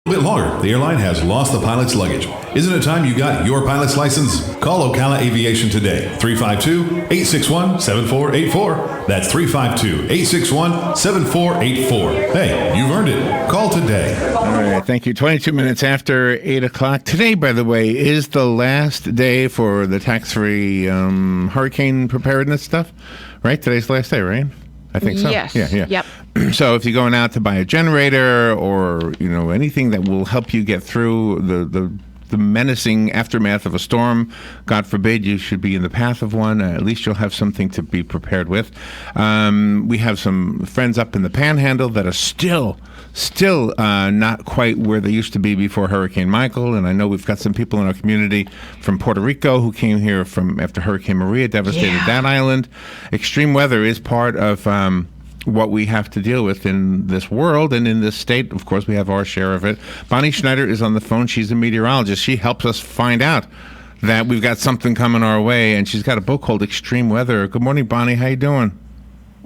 Bit longer. The airline has lost the pilot's luggage. Isn't it time you got your pilot's license? Call Ocala Aviation today. 352-861-7484. That's 352-861-7484. Hey, you've earned it. Call today. All right, thank you. 22 minutes after 8 o'clock. Today, by the way, is the last day for the tax-free hurricane preparedness stuff, right? Today's the last day, right? I think so. Yes. Yeah. Yep. So if you're going out to buy a generator or, anything that will help you get through the menacing aftermath of a storm, God forbid you should be in the path of one, at least you'll have something to be prepared with. We have some friends up in the Panhandle that are still not quite where they used to be before Hurricane Michael, and I know we've got some people in our community from Puerto Rico who came here from after Hurricane Maria devastated that island. Extreme weather is part of what we have to deal with in this world and in this state. Of course, we have our share of it. Bonnie Schneider is on the phone. She's a meteorologist. She helps us find out that we've got something coming our way, and she's got a book called Extreme Weather. Good morning, Bonnie. How you doing?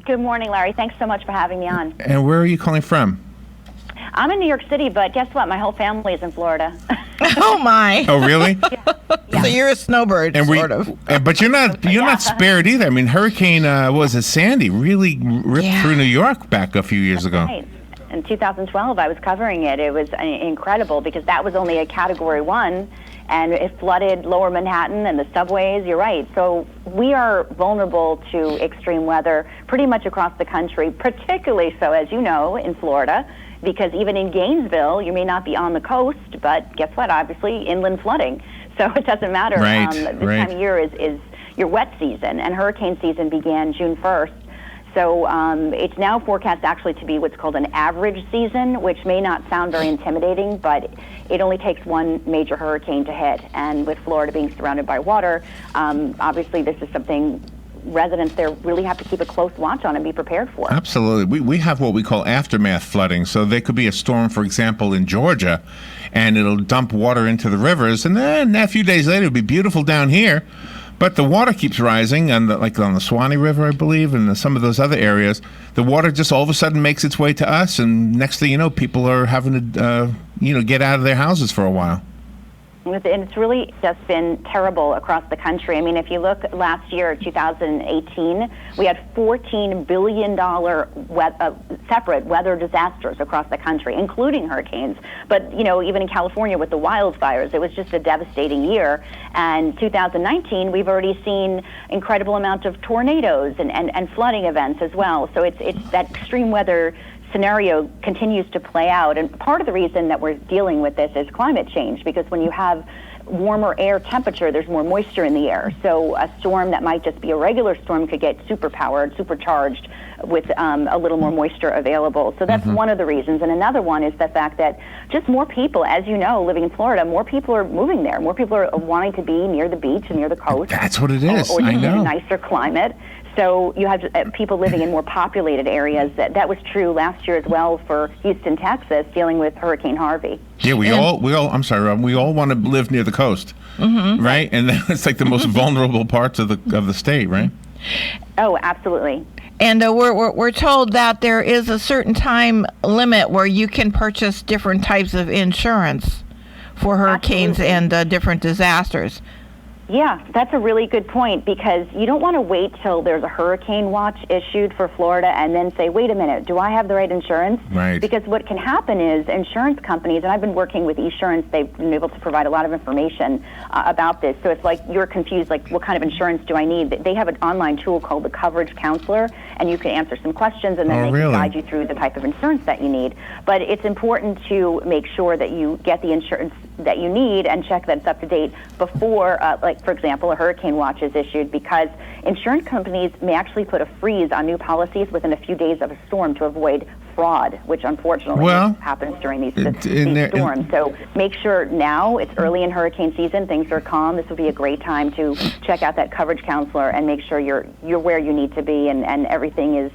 Good morning, Larry. Thanks so much for having me on. And where are you calling from? I'm in New York City, but guess what? My whole family is in Florida. Oh my! Oh really? So you're a snowbird, sort of. But you're not spared either. I mean, Hurricane Sandy really ripped through New York back a few years ago. Right. In 2012, I was covering it. It was incredible because that was only a Category 1, and it flooded Lower Manhattan and the subways. You're right. So we are vulnerable to extreme weather pretty much across the country, particularly so, as you know, in Florida. Because even in Gainesville, you may not be on the coast, but guess what? Obviously, inland flooding. So it doesn't matter. Right, this time of year is your wet season, and hurricane season began June 1st. So it's now forecast actually to be what's called an average season, which may not sound very intimidating, but it only takes one major hurricane to hit. And with Florida being surrounded by water, obviously this is something residents there really have to keep a close watch on and be prepared for. Absolutely. We have what we call aftermath flooding. So there could be a storm, for example, in Georgia, and it'll dump water into the rivers, and then a few days later it'll be beautiful down here, but the water keeps rising, and like on the Swanee River, I believe, and some of those other areas, the water just all of a sudden makes its way to us, and next thing you know, people are having to get out of their houses for a while. And it's really just been terrible across the country. I mean, if you look last year, 2018, we had $14 billion separate weather disasters across the country, including hurricanes. But, even in California with the wildfires, it was just a devastating year. And 2019, we've already seen incredible amount of tornadoes and flooding events as well. So it's that extreme weather scenario continues to play out, and part of the reason that we're dealing with this is climate change, because when you have warmer air temperature, there's more moisture in the air. So a storm that might just be a regular storm could get supercharged with a little more moisture available. So that's one of the reasons. And another one is the fact that just more people, as you know, living in Florida, more people are moving there. More people are wanting to be near the beach and near the coast. That's what it is. Or I know. a nicer climate. So you have people living in more populated areas. That was true last year as well for Houston, Texas, dealing with Hurricane Harvey. Yeah, we all. I'm sorry, Rob. We all want to live near the coast, right? And it's like the most vulnerable parts of the state, right? Oh, absolutely. And we're told that there is a certain time limit where you can purchase different types of insurance for hurricanes and different disasters. Yeah, that's a really good point, because you don't want to wait till there's a hurricane watch issued for Florida and then say, wait a minute, do I have the right insurance? Right. Because what can happen is insurance companies, and I've been working with Esurance, they've been able to provide a lot of information about this. So it's like you're confused, like what kind of insurance do I need? They have an online tool called the Coverage Counselor, and you can answer some questions, and then can guide you through the type of insurance that you need. But it's important to make sure that you get the insurance that you need and check that it's up to date before, for example, a hurricane watch is issued, because insurance companies may actually put a freeze on new policies within a few days of a storm to avoid fraud, which unfortunately happens during these storms. So make sure now, it's early in hurricane season, things are calm. This would be a great time to check out that Coverage Counselor and make sure you're where you need to be, and everything is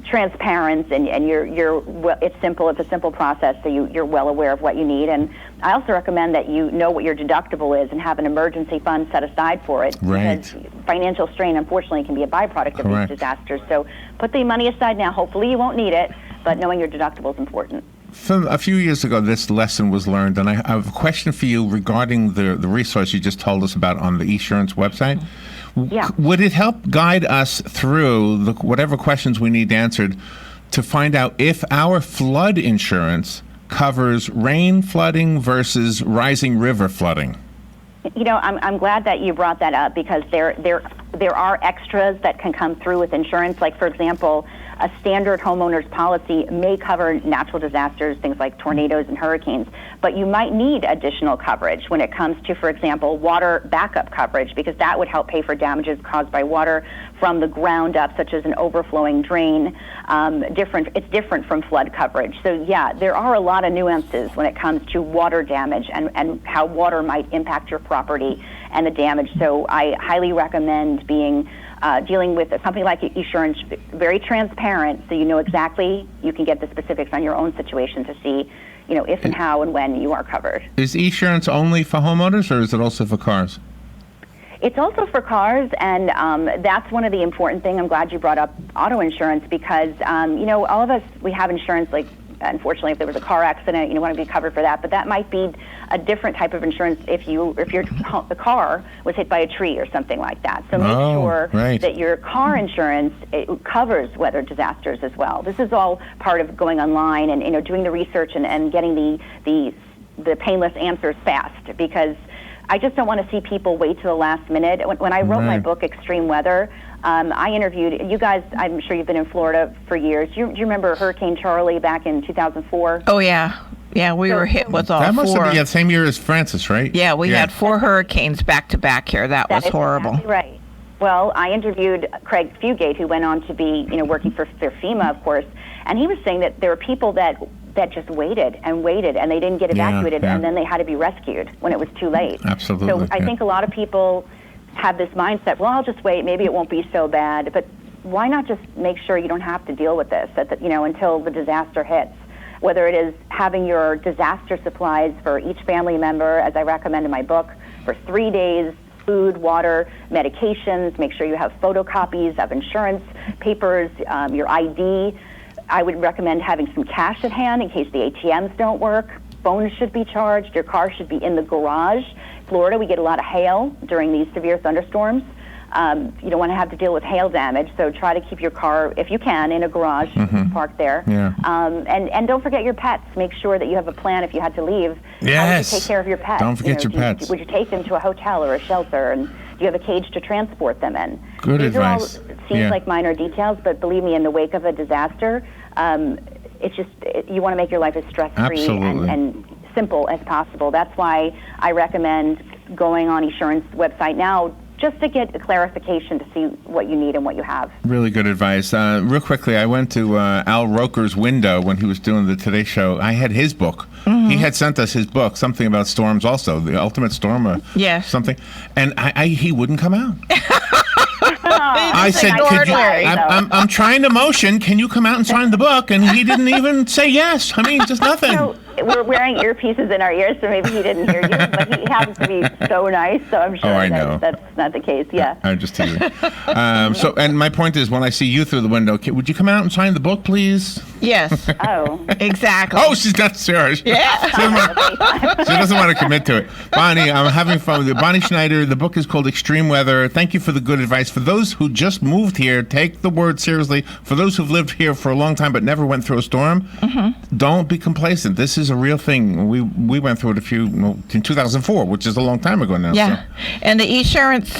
transparent, and it's simple. It's a simple process, so you're well aware of what you need. And I also recommend that you know what your deductible is and have an emergency fund set aside for it. Right. Because financial strain, unfortunately, can be a byproduct of these disasters. So put the money aside now. Hopefully you won't need it, but knowing your deductible is important. from a few years ago, this lesson was learned, and I have a question for you regarding the resource you just told us about on the eSurance website. Yeah. Would it help guide us through whatever questions we need answered to find out if our flood insurance covers rain flooding versus rising river flooding? I'm glad that you brought that up, because there are extras that can come through with insurance. Like, for example, a standard homeowner's policy may cover natural disasters, things like tornadoes and hurricanes, but you might need additional coverage when it comes to, for example, water backup coverage, because that would help pay for damages caused by water from the ground up, such as an overflowing drain. It's different from flood coverage. So yeah, there are a lot of nuances when it comes to water damage and how water might impact your property and the damage. So I highly recommend dealing with a company like eSurance, very transparent, so you know exactly, you can get the specifics on your own situation to see, if and how and when you are covered. Is eSurance only for homeowners, or is it also for cars? It's also for cars, and that's one of the important things. I'm glad you brought up auto insurance, because, all of us, we have insurance, like, unfortunately, if there was a car accident, you want to be covered for that. But that might be a different type of insurance if the car was hit by a tree or something like that. So make sure that your car insurance covers weather disasters as well. This is all part of going online and doing the research and getting the painless answers fast, because I just don't want to see people wait till the last minute. When I wrote my book, Extreme Weather, I interviewed, you guys, I'm sure you've been in Florida for years. Do you remember Hurricane Charlie back in 2004? Oh, yeah. Yeah, we were hit with all that must four. have been the same year as Francis, right? Yeah, we had 4 hurricanes back to back here. That was horrible. Exactly right. Well, I interviewed Craig Fugate, who went on to be, working for FEMA, of course, and he was saying that there were people that just waited and waited, and they didn't get evacuated, and then they had to be rescued when it was too late. Absolutely. So I think a lot of people have this mindset, well, I'll just wait, maybe it won't be so bad, but why not just make sure you don't have to deal with this until the disaster hits? Whether it is having your disaster supplies for each family member, as I recommend in my book, for 3 days, food, water, medications, make sure you have photocopies of insurance papers, your ID. I would recommend having some cash at hand in case the ATMs don't work. Phones should be charged. Your car should be in the garage. Florida, we get a lot of hail during these severe thunderstorms. You don't want to have to deal with hail damage, so try to keep your car, if you can, in a garage, parked there. Yeah. And don't forget your pets. Make sure that you have a plan if you had to leave. Yes. How would you take care of your pets? Don't forget your pets. Would you take them to a hotel or a shelter? And do you have a cage to transport them in? Good These advice. Are all, seems like minor details, but believe me, in the wake of a disaster, it's just, you want to make your life as stress-free and simple as possible. That's why I recommend going on eSurance website now, just to get a clarification to see what you need and what you have. Really good advice. Real quickly, I went to Al Roker's window when he was doing the Today Show. I had his book. He had sent us his book, something about storms also, The Ultimate Storm or something. And he wouldn't come out. I said, I'm trying to motion. Can you come out and sign the book? And he didn't even say yes. I mean, just nothing. So we're wearing earpieces in our ears, so maybe he didn't hear you. But he happens to be so nice, so I'm sure that's not the case. Yeah. I'm just teasing. And my point is, when I see you through the window, would you come out and sign the book, please? Yes. Oh. Exactly. Oh, she's not serious. Yeah. She doesn't want to commit to it. Bonnie, I'm having fun with you. Bonnie Schneider, the book is called Extreme Weather. Thank you for the good advice. For those who just moved here, take the word seriously. For those who've lived here for a long time but never went through a storm, don't be complacent. This is a real thing. We went through it in 2004, which is a long time ago now. Yeah. So. And the eSurance,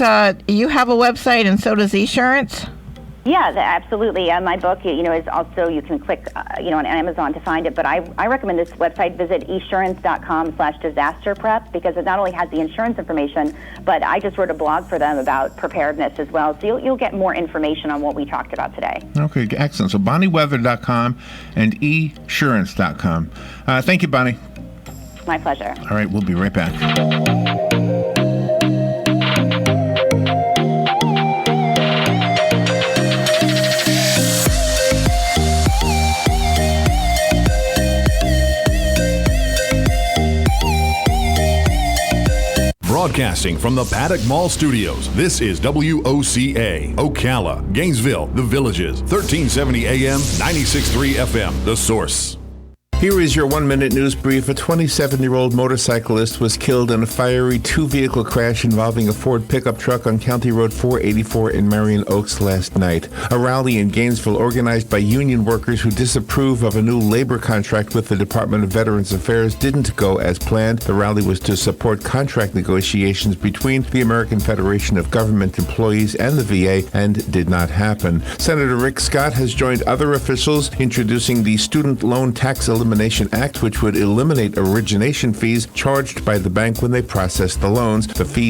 you have a website, and so does eSurance? Yeah, absolutely. My book, is also, you can click, on Amazon to find it. But I recommend this website. Visit esurance.com/disaster prep, because it not only has the insurance information, but I just wrote a blog for them about preparedness as well. So you'll get more information on what we talked about today. Okay, excellent. So bonnieweather.com and esurance.com. Thank you, Bonnie. My pleasure. All right, we'll be right back. Broadcasting from the Paddock Mall Studios, this is WOCA, Ocala, Gainesville, The Villages, 1370 AM, 96.3 FM, The Source. Here is your 1-minute news brief. A 27-year-old motorcyclist was killed in a fiery two-vehicle crash involving a Ford pickup truck on County Road 484 in Marion Oaks last night. A rally in Gainesville organized by union workers who disapprove of a new labor contract with the Department of Veterans Affairs didn't go as planned. The rally was to support contract negotiations between the American Federation of Government Employees and the VA and did not happen. Senator Rick Scott has joined other officials introducing the Student Loan Tax Elimination Act, which would eliminate origination fees charged by the bank when they process the loans. The fees